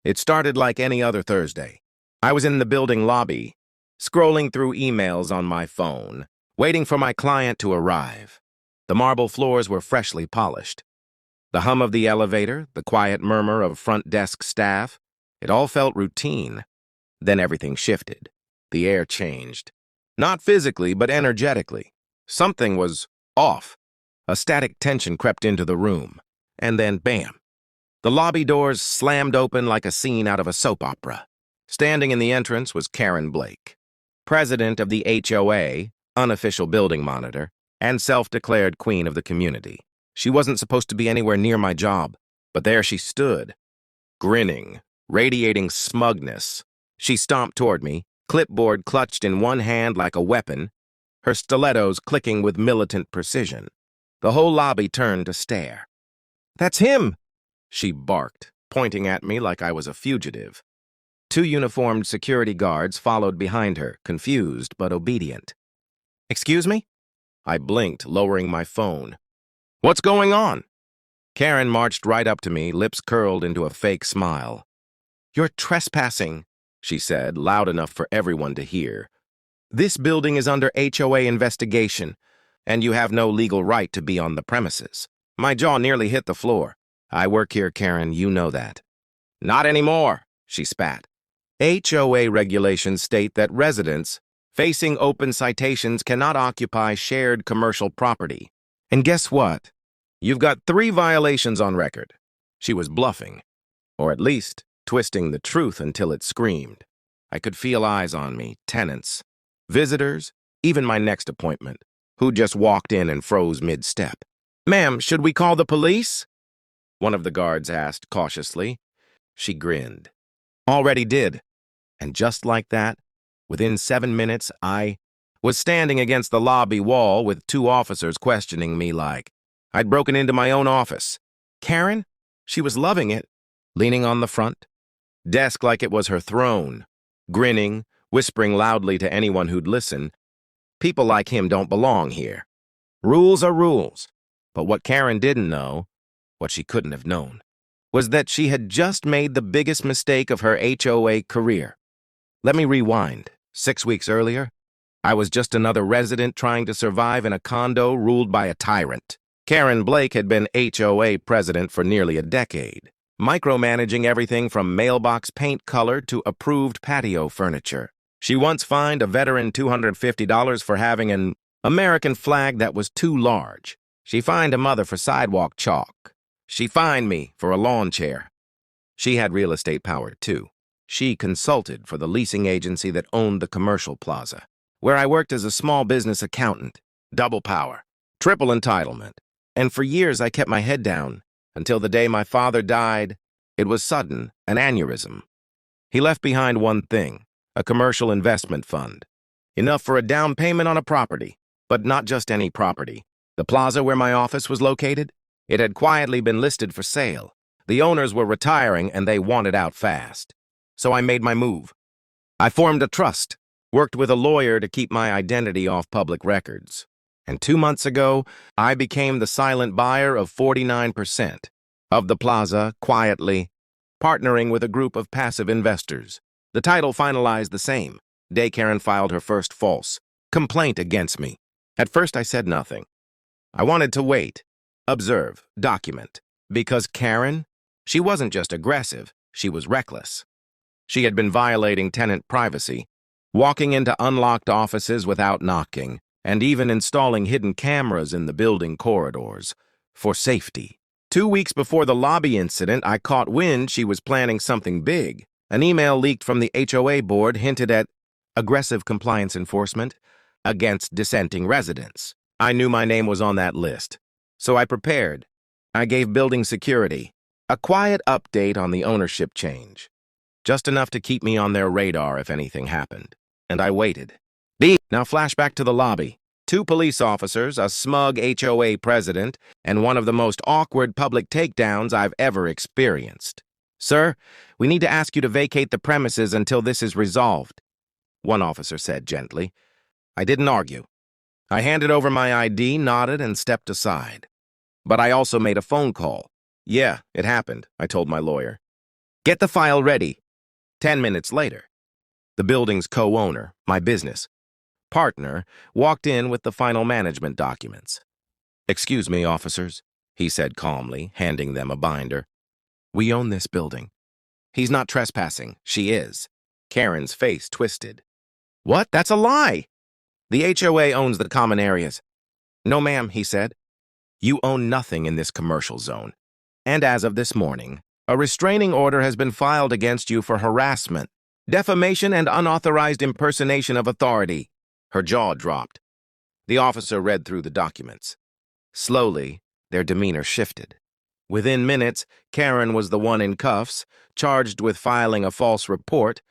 It started like any other Thursday. I was in the building lobby, scrolling through emails on my phone, waiting for my client to arrive. The marble floors were freshly polished. The hum of the elevator, the quiet murmur of front desk staff, it all felt routine. Then everything shifted. The air changed. Not physically, but energetically. Something was off. A static tension crept into the room. And then, bam! The lobby doors slammed open like a scene out of a soap opera. Standing in the entrance was Karen Blake, president of the HOA, unofficial building monitor, and self-declared queen of the community. She wasn't supposed to be anywhere near my job, but there she stood, grinning, radiating smugness. She stomped toward me, clipboard clutched in one hand like a weapon, her stilettos clicking with militant precision. The whole lobby turned to stare. "That's him!" she barked, pointing at me like I was a fugitive. Two uniformed security guards followed behind her, confused but obedient. "Excuse me?" I blinked, lowering my phone. "What's going on?" Karen marched right up to me, lips curled into a fake smile. "You're trespassing," she said, loud enough for everyone to hear. "This building is under HOA investigation, and you have no legal right to be on the premises." My jaw nearly hit the floor. "I work here, Karen, you know that." "Not anymore," she spat. HOA regulations state that residents facing open citations cannot occupy shared commercial property. And guess what? You've got 3 violations on record. She was bluffing, or at least twisting the truth until it screamed. I could feel eyes on me, tenants, visitors, even my next appointment, who just walked in and froze mid-step. "Ma'am, should we call the police?" one of the guards asked cautiously. She grinned. "Already did." And just like that, within 7 minutes, I was standing against the lobby wall with 2 officers questioning me like I'd broken into my own office. Karen? She was loving it, leaning on the front desk like it was her throne, grinning, whispering loudly to anyone who'd listen. People like him don't belong here. Rules are rules. But what Karen didn't know, what she couldn't have known, was that she had just made the biggest mistake of her HOA career. Let me rewind. 6 weeks earlier, I was just another resident trying to survive in a condo ruled by a tyrant. Karen Blake had been HOA president for nearly a decade, micromanaging everything from mailbox paint color to approved patio furniture. She once fined a veteran $250 for having an American flag that was too large. She fined a mother for sidewalk chalk. She fined me for a lawn chair. She had real estate power, too. She consulted for the leasing agency that owned the commercial plaza, where I worked as a small business accountant. Double power, triple entitlement. And for years I kept my head down, until the day my father died. It was sudden, an aneurysm. He left behind one thing, a commercial investment fund. Enough for a down payment on a property, but not just any property. The plaza where my office was located, it had quietly been listed for sale. The owners were retiring and they wanted out fast. So I made my move. I formed a trust, worked with a lawyer to keep my identity off public records. And 2 months ago, I became the silent buyer of 49% of the plaza, quietly, partnering with a group of passive investors. The title finalized the same. Day Karen filed her first false complaint against me. At first I said nothing. I wanted to wait, observe, document. Because Karen, she wasn't just aggressive, she was reckless. She had been violating tenant privacy, walking into unlocked offices without knocking, and even installing hidden cameras in the building corridors for safety. 2 weeks before the lobby incident, I caught wind she was planning something big. An email leaked from the HOA board hinted at aggressive compliance enforcement against dissenting residents. I knew my name was on that list, so I prepared. I gave building security a quiet update on the ownership change, just enough to keep me on their radar if anything happened. And I waited. Now flashback to the lobby. 2 police officers, a smug HOA president, and one of the most awkward public takedowns I've ever experienced. "Sir, we need to ask you to vacate the premises until this is resolved," one officer said gently. I didn't argue. I handed over my ID, nodded, and stepped aside. But I also made a phone call. "Yeah, it happened," I told my lawyer. Get the file ready. 10 minutes later, the building's co-owner, my business partner, walked in with the final management documents. "Excuse me, officers," he said calmly, handing them a binder. "We own this building. He's not trespassing. She is." Karen's face twisted. "What? That's a lie! The HOA owns the common areas." "No, ma'am," he said. "You own nothing in this commercial zone. And as of this morning, a restraining order has been filed against you for harassment, defamation, and unauthorized impersonation of authority." Her jaw dropped. The officer read through the documents. Slowly, their demeanor shifted. Within minutes, Karen was the one in cuffs, charged with filing a false report,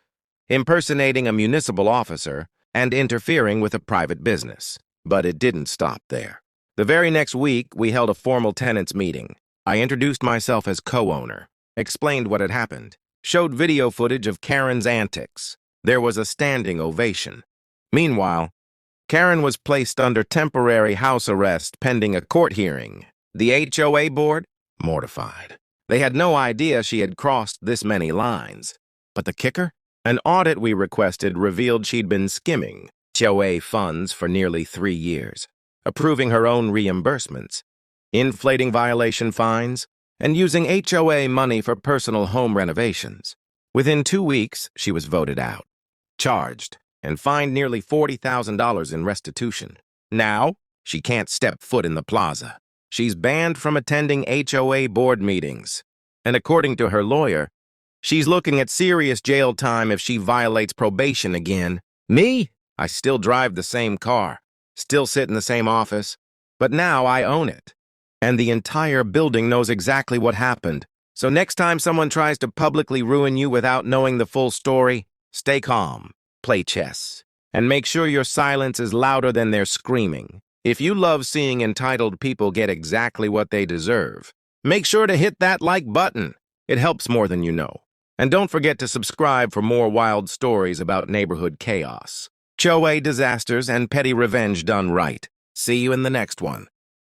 impersonating a municipal officer, and interfering with a private business. But it didn't stop there. The very next week, we held a formal tenants meeting. I introduced myself as co-owner, explained what had happened, showed video footage of Karen's antics. There was a standing ovation. Meanwhile, Karen was placed under temporary house arrest pending a court hearing. The HOA board? Mortified. They had no idea she had crossed this many lines. But the kicker? An audit we requested revealed she'd been skimming HOA funds for nearly 3 years, approving her own reimbursements, inflating violation fines, and using HOA money for personal home renovations. Within 2 weeks, she was voted out, charged, and fined nearly $40,000 in restitution. Now, she can't step foot in the plaza. She's banned from attending HOA board meetings. And according to her lawyer, she's looking at serious jail time if she violates probation again. Me? I still drive the same car, still sit in the same office, but now I own it. And the entire building knows exactly what happened. So next time someone tries to publicly ruin you without knowing the full story, stay calm. Play chess, and make sure your silence is louder than their screaming. If you love seeing entitled people get exactly what they deserve, make sure to hit that like button. It helps more than you know. And don't forget to subscribe for more wild stories about neighborhood chaos, HOA disasters, and petty revenge done right. See you in the next one.